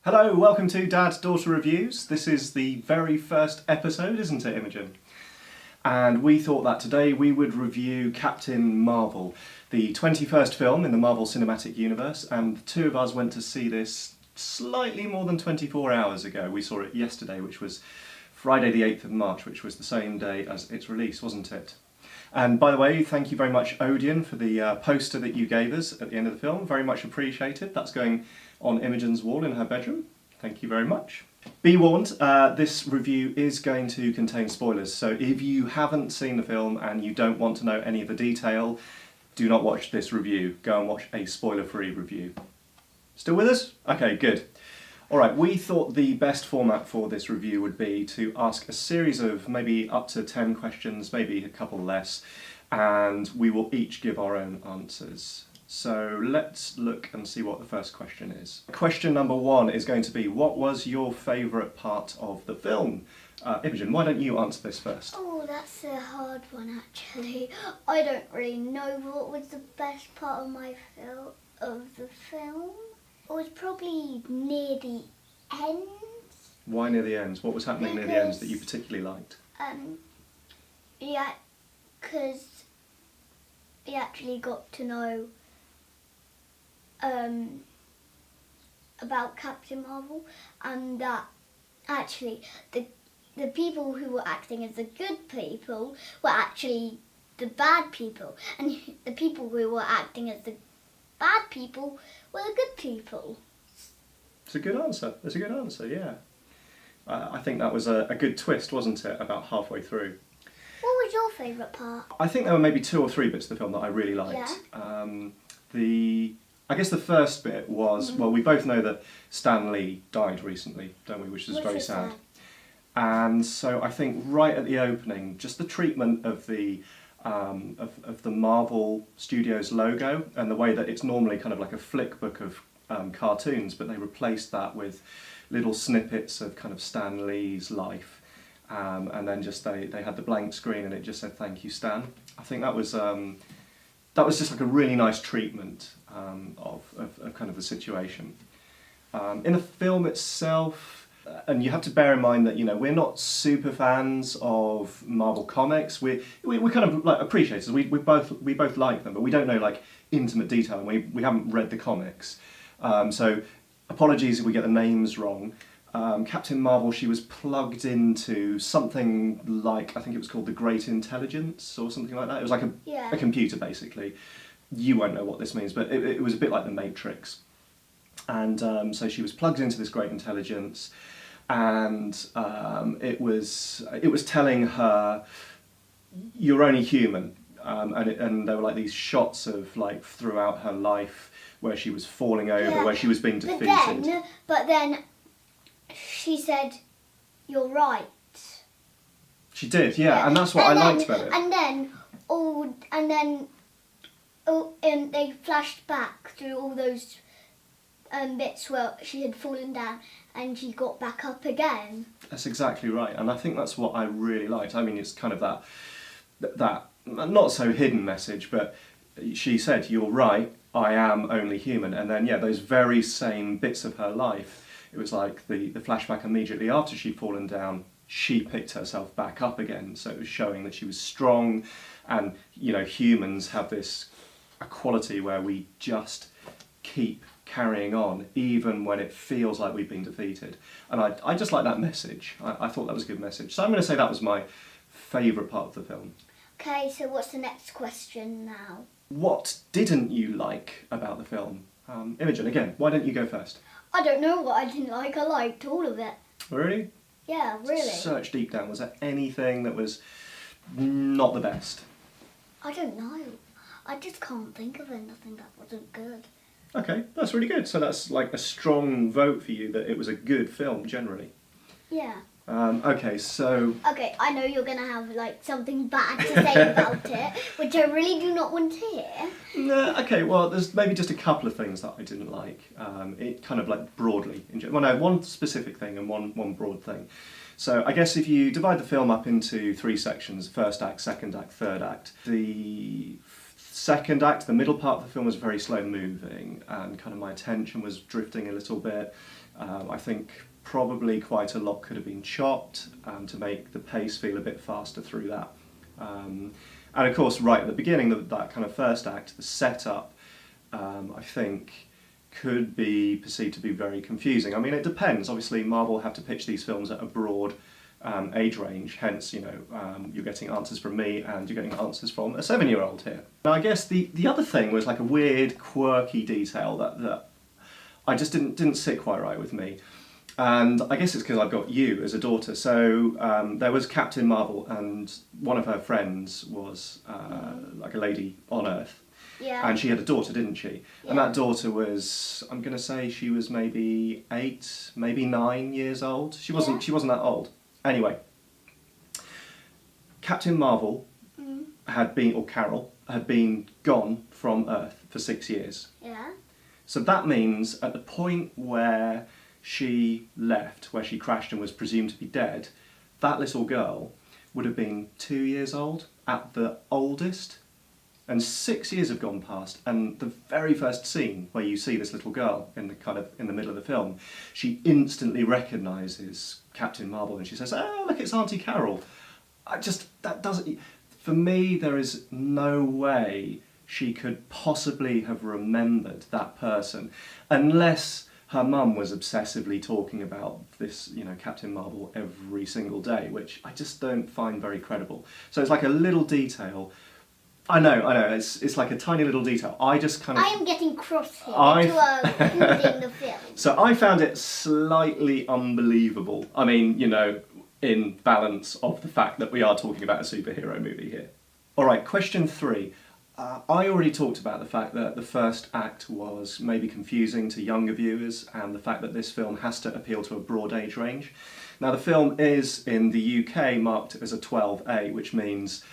Hello, welcome to Dad Daughter Reviews. This is the very first episode, isn't it, Imogen? And we thought that today we would review Captain Marvel, the 21st film in the Marvel Cinematic Universe, and the two of us went to see this slightly more than 24 hours ago. We saw it yesterday, which was Friday the 8th of March, which was the same day as its release, wasn't it? And by the way, thank you very much, Odeon, for the poster that you gave us at the end of the film. Very much appreciated. That's going on Imogen's wall in her bedroom. Thank you very much. Be warned, this review is going to contain spoilers, so if you haven't seen the film and you don't want to know any of the detail, do not watch this review. Go and watch a spoiler-free review. Still with us? Okay, good. Alright, we thought the best format for this review would be to ask a series of maybe up to 10 questions, maybe a couple less, and we will each give our own answers. So let's look and see what the first question is. Question number one is going to be, what was your favourite part of the film? Imogen, why don't you answer this first? Oh, that's a hard one actually. I don't really know what was the best part of the film. It was probably near the end. Why near the ends? What was happening near the ends that you particularly liked? Yeah, because we actually got to know about Captain Marvel, and that actually the people who were acting as the good people were actually the bad people, and the people who were acting as the bad people were the good people. It's a good answer. It's a good answer, yeah. I think that was a good twist, wasn't it, about halfway through. What was your favourite part? I think there were maybe 2 or 3 bits of the film that I really liked. Yeah. I guess the first bit was, well, we both know that Stan Lee died recently, don't we, which is very sad. And so I think right at the opening, just the treatment of the Marvel Studios logo and the way that it's normally kind of like a flick book of cartoons, but they replaced that with little snippets of kind of Stan Lee's life, and then just they had the blank screen and it just said "Thank you, Stan." I think that was just like a really nice treatment of kind of the situation. In the film itself, and you have to bear in mind that, you know, we're not super fans of Marvel comics. We kind of like appreciators. We both like them, but we don't know like intimate detail, and we haven't read the comics. So apologies if we get the names wrong. Captain Marvel, she was plugged into something like, I think it was called the Great Intelligence or something like that. It was like a computer, basically. You won't know what this means, but it was a bit like the Matrix. And so she was plugged into this Great Intelligence, and it was telling her, you're only human. And there were like these shots of like throughout her life where she was falling over, where she was being defeated. But then she said, "You're right." She did, yeah, and that's what I liked about it. And they flashed back through all those bits where she had fallen down, and she got back up again. That's exactly right, and I think that's what I really liked. I mean, it's kind of that not so hidden message, but she said, "You're right, I am only human," and then those very same bits of her life. It was like the flashback immediately after she'd fallen down, she picked herself back up again. So it was showing that she was strong, and you know, humans have this quality where we just keep carrying on even when it feels like we've been defeated. And I just like that message. I thought that was a good message. So I'm going to say that was my favourite part of the film. Okay, so what's the next question now? What didn't you like about the film? Imogen, again, why don't you go first? I don't know what I didn't like. I liked all of it. Really? Yeah, really. Search deep down. Was there anything that was not the best? I don't know. I just can't think of anything that wasn't good. Okay, that's really good. So that's like a strong vote for you that it was a good film generally. Yeah. Okay, so... Okay, I know you're going to have like something bad to say about it, which I really do not want to hear. No, okay, well, there's maybe just a couple of things that I didn't like. It kind of like broadly. Well, no, one specific thing and one broad thing. So I guess if you divide the film up into 3 sections, first act, second act, third act, the second act, the middle part of the film was very slow moving, and kind of my attention was drifting a little bit. I think probably quite a lot could have been chopped to make the pace feel a bit faster through that. And of course, right at the beginning, that kind of first act, the setup, I think could be perceived to be very confusing. I mean, it depends. Obviously, Marvel have to pitch these films at a broad age range, hence, you're getting answers from me and you're getting answers from a 7-year-old here. Now, I guess the other thing was like a weird, quirky detail that I just didn't sit quite right with me. And I guess it's because I've got you as a daughter. So there was Captain Marvel, and one of her friends was like a lady on Earth. Yeah. And she had a daughter, didn't she? Yeah. And that daughter was, I'm going to say she was maybe 8, maybe 9 years old. She wasn't that old. Anyway, Captain Marvel had been, or Carol, had been gone from Earth for 6 years. Yeah. So that means at the point where she left, where she crashed and was presumed to be dead, that little girl would have been 2 years old at the oldest. And 6 years have gone past, and the very first scene where you see this little girl in the middle of the film, she instantly recognises Captain Marvel, and she says, "Oh, look, it's Auntie Carol." For me, there is no way she could possibly have remembered that person, unless her mum was obsessively talking about this, Captain Marvel every single day, which I just don't find very credible. So it's like a little detail. I know, it's like a tiny little detail. I just kind of... I am getting cross here including the film. So I found it slightly unbelievable. I mean, in balance of the fact that we are talking about a superhero movie here. Alright, question 3. I already talked about the fact that the first act was maybe confusing to younger viewers, and the fact that this film has to appeal to a broad age range. Now, the film is, in the UK, marked as a 12A, which means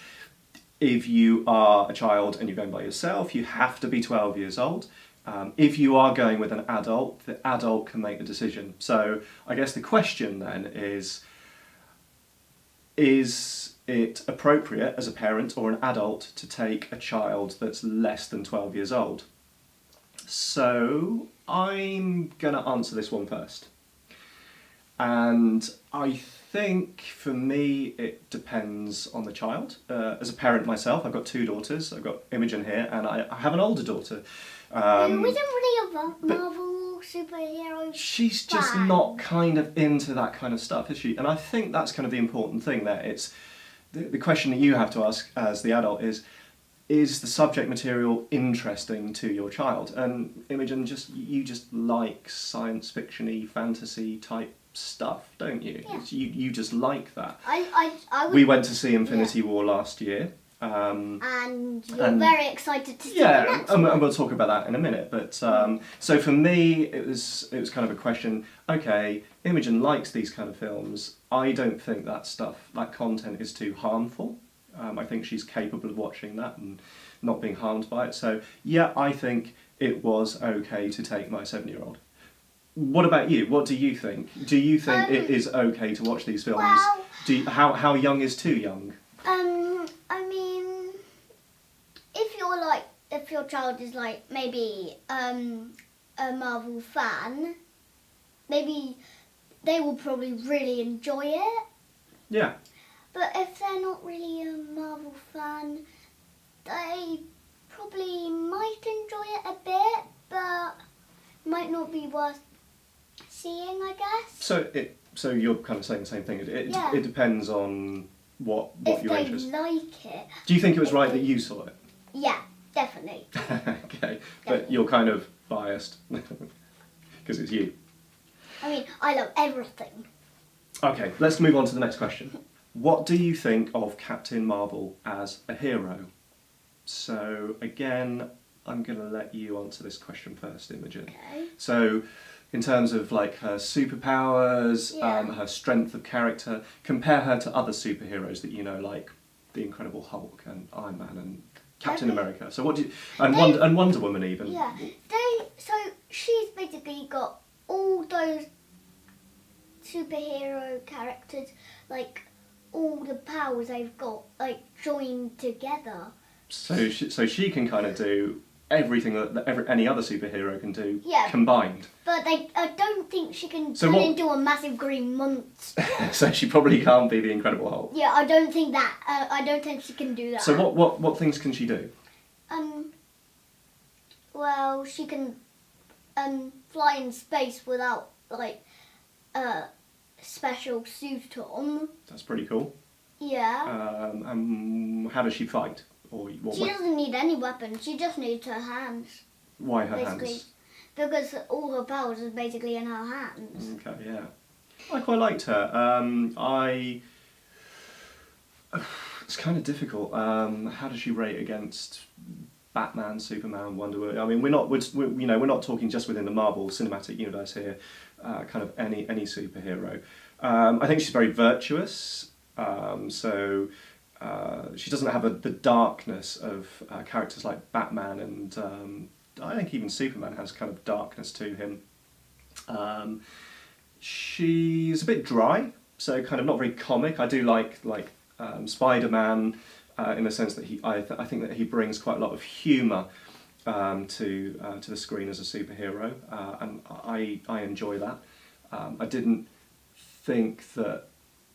if you are a child and you're going by yourself, you have to be 12 years old. If you are going with an adult, the adult can make the decision. So I guess the question then is it appropriate as a parent or an adult to take a child that's less than 12 years old? So I'm going to answer this one first. And I think for me it depends on the child. As a parent myself, I've got 2 daughters. I've got Imogen here, and I have an older daughter. Who isn't really a Marvel superhero She's just fan. not kind of into that kind of stuff, is she? And I think that's kind of the important thing there. It's the question that you have to ask as the adult is the subject material interesting to your child? And Imogen, you just like science fiction-y, fantasy type stuff, don't you? Yeah. You just like that. I would, We went to see Infinity War last year. And you're very excited to see the next and one. we'll talk about that in a minute. But so for me, it was kind of a question. Okay, Imogen likes these kind of films. I don't think that content is too harmful. I think she's capable of watching that and not being harmed by it. So yeah, I think it was okay to take my 7-year-old. What about you? What do you think? Do you think it is okay to watch these films? Well, how young is too young? I mean, if your child is like maybe a Marvel fan, maybe they will probably really enjoy it. Yeah. But if they're not really a Marvel fan, they probably might enjoy it a bit, but might not be worth seeing, I guess. So you're kind of saying the same thing. It depends on what you're interested in. If they like it. Do you think it was right that you saw it? Yeah, definitely. Okay, but you're kind of biased because it's you. I mean, I love everything. Okay, let's move on to the next question. What do you think of Captain Marvel as a hero? So again, I'm going to let you answer this question first, Imogen. Okay. So, in terms of like her superpowers, her strength of character, compare her to other superheroes that you know, like the Incredible Hulk and Iron Man and Captain America. So what do you and Wonder Woman even? Yeah. So she's basically got all those superhero characters, like all the powers they've got, like joined together. So she can kind of do everything that any other superhero can do Yeah. combined. But I don't think she can So turn what- into a massive green monster. So she probably can't be the Incredible Hulk. Yeah, I don't think that. I don't think she can do that. So what things can she do? Well, she can fly in space without like a special suit on. That's pretty cool. Yeah. How does she fight? Or She doesn't need any weapons. She just needs her hands. why her basically. hands? Because all her powers are basically in her hands. Okay, yeah. I quite liked her. It's kind of difficult. How does she rate against Batman, Superman, Wonder Woman? I mean, we're not talking just within the Marvel Cinematic Universe here. Kind of any superhero. I think she's very virtuous. She doesn't have the darkness of characters like Batman, and I think even Superman has kind of darkness to him. She's a bit dry, so kind of not very comic. I do like Spider-Man in the sense that I think that he brings quite a lot of humour to the screen as a superhero, and I enjoy that. I didn't think that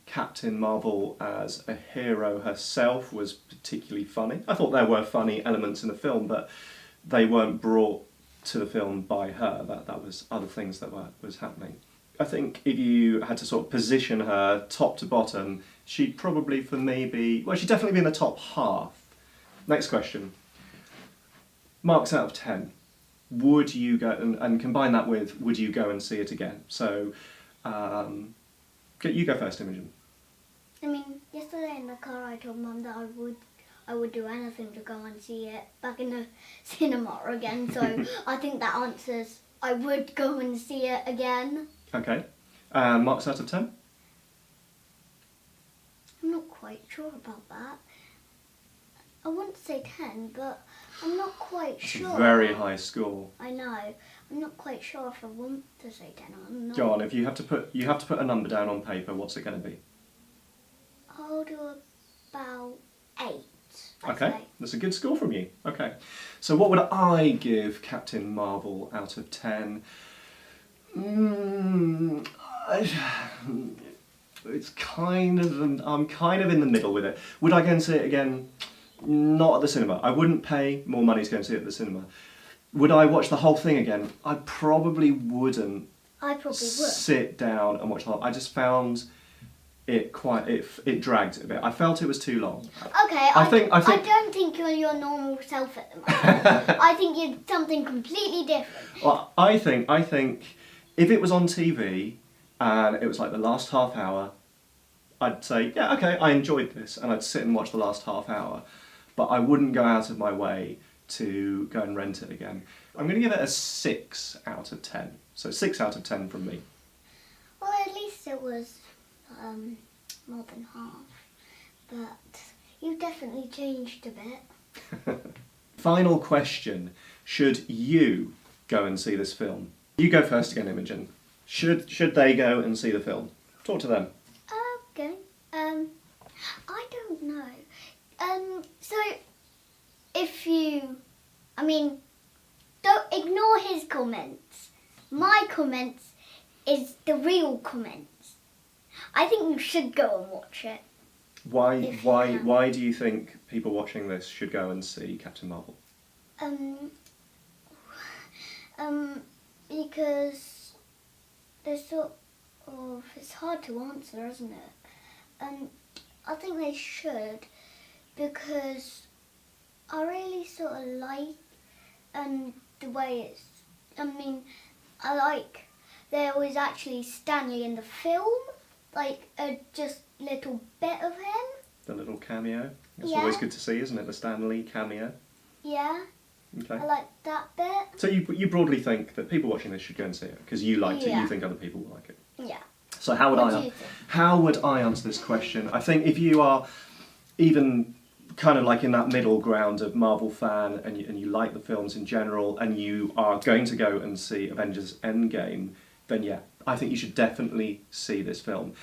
Captain Marvel as a hero herself was particularly funny. I thought there were funny elements in the film, but they weren't brought to the film by her. That was other things that was happening. I think if you had to sort of position her top to bottom, she'd probably for me she'd definitely be in the top half. Next question. Marks out of 10. Would you go and combine that with would you go and see it again? So you go first, Imogen. I mean, yesterday in the car I told Mum that I would do anything to go and see it back in the cinema again. So I think that answers I would go and see it again. Okay. Marks out of 10? I'm not quite sure about that. I wouldn't say 10, but I'm not quite It's sure. a very high score. I know. I'm not quite sure if I want to say 10 or not. Go on, if you have to put a number down on paper, what's it going to be? I'll do about 8. Okay, Say. that's a good score from you. Okay, so what would I give Captain Marvel out of 10? It's kind of I'm kind of in the middle with it. Would I go and see it again? Not at the cinema. I wouldn't pay more money to go and see it at the cinema. Would I watch the whole thing again? I probably wouldn't. I probably would. Sit down and watch the whole. I just found it it dragged a bit. I felt it was too long. Okay, I don't think you're your normal self at the moment. I think you're something completely different. Well, I think if it was on TV and it was like the last half hour, I'd say, yeah, okay, I enjoyed this, and I'd sit and watch the last half hour, but I wouldn't go out of my way to go and rent it again. I'm going to give it a 6 out of 10. So 6 out of 10 from me. Well, at least it was more than half, but you've definitely changed a bit. Final question. Should you go and see this film? You go first again, Imogen. Should they go and see the film? Talk to them. Okay. I don't know. So, if you... I mean, don't ignore his comments. My comments is the real comments. I think you should go and watch it. Why do you think people watching this should go and see Captain Marvel? Because there's sort of... It's hard to answer, isn't it? I think they should, because I really sort of like the way it's... I mean, I like there was actually Stanley in the film, like a just little bit of him. The little cameo. It's Yeah. always good to see, isn't it? The Stan Lee cameo. Yeah, Okay. I like that bit. So you broadly think that people watching this should go and see it because you liked it. Yeah. You think other people will like it. Yeah. So how would What do I you think? how would I answer this question? I think if you are even kind of like in that middle ground of Marvel fan and you like the films in general and you are going to go and see Avengers Endgame, then yeah, I think you should definitely see this film.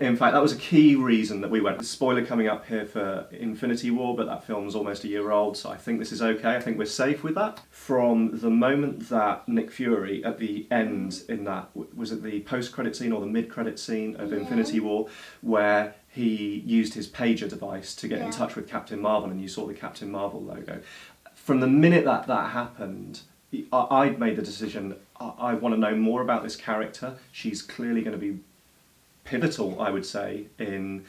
In fact, that was a key reason that we went. Spoiler coming up here for Infinity War, but that film's almost a year old, so I think this is okay. I think we're safe with that. From the moment that Nick Fury, at the end in that, was it the post-credit scene or the mid-credit scene of Infinity War, where he used his pager device to get in touch with Captain Marvel, and you saw the Captain Marvel logo. From the minute that happened, I'd made the decision, I want to know more about this character. She's clearly going to be pivotal, I would say, in,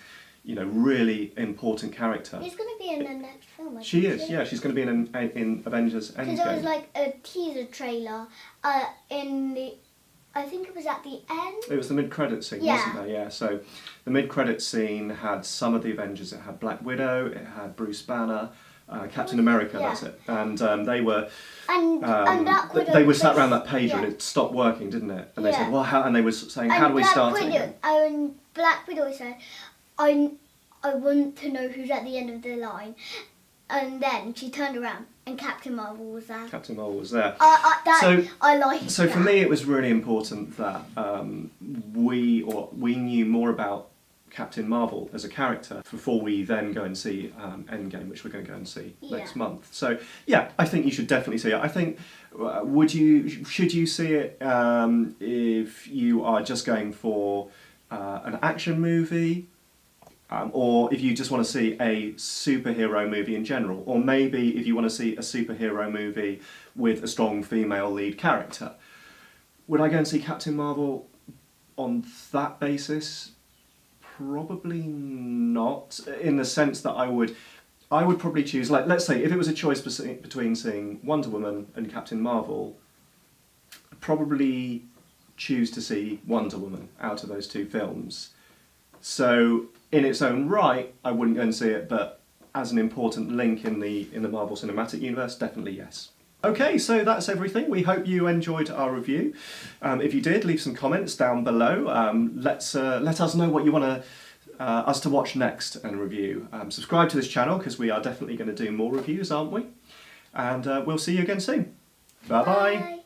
really important character. She's going to be in the next film, She is, yeah. She's going to be in Avengers Endgame. Because there was like a teaser trailer I think it was at the end. It was the mid-credit scene, wasn't there? Yeah. So the mid-credit scene had some of the Avengers. It had Black Widow, it had Bruce Banner, Captain America, that's it. And they were Black Widow they were sat around that pager and it stopped working, didn't it? And they said, well, how? And they were saying, how do we start it again? And Black Widow said, I want to know who's at the end of the line. And then she turned around and Captain Marvel was there. Captain Marvel was there. I like So for me, it was really important that we knew more about Captain Marvel as a character before we then go and see Endgame, which we're going to go and see next month. So yeah, I think you should definitely see it. I think should you see it if you are just going for an action movie, or if you just want to see a superhero movie in general, or maybe if you want to see a superhero movie with a strong female lead character. Would I go and see Captain Marvel on that basis? Probably not, in the sense that I would probably choose, like, let's say if it was a choice between seeing Wonder Woman and Captain Marvel, I'd probably choose to see Wonder Woman out of those two films. So in its own right, I wouldn't go and see it, but as an important link in the Marvel Cinematic Universe, definitely yes. Okay, so that's everything. We hope you enjoyed our review. If you did, leave some comments down below. Let us know what you want us to watch next and review. Subscribe to this channel because we are definitely going to do more reviews, aren't we? And we'll see you again soon. Bye-bye. Bye.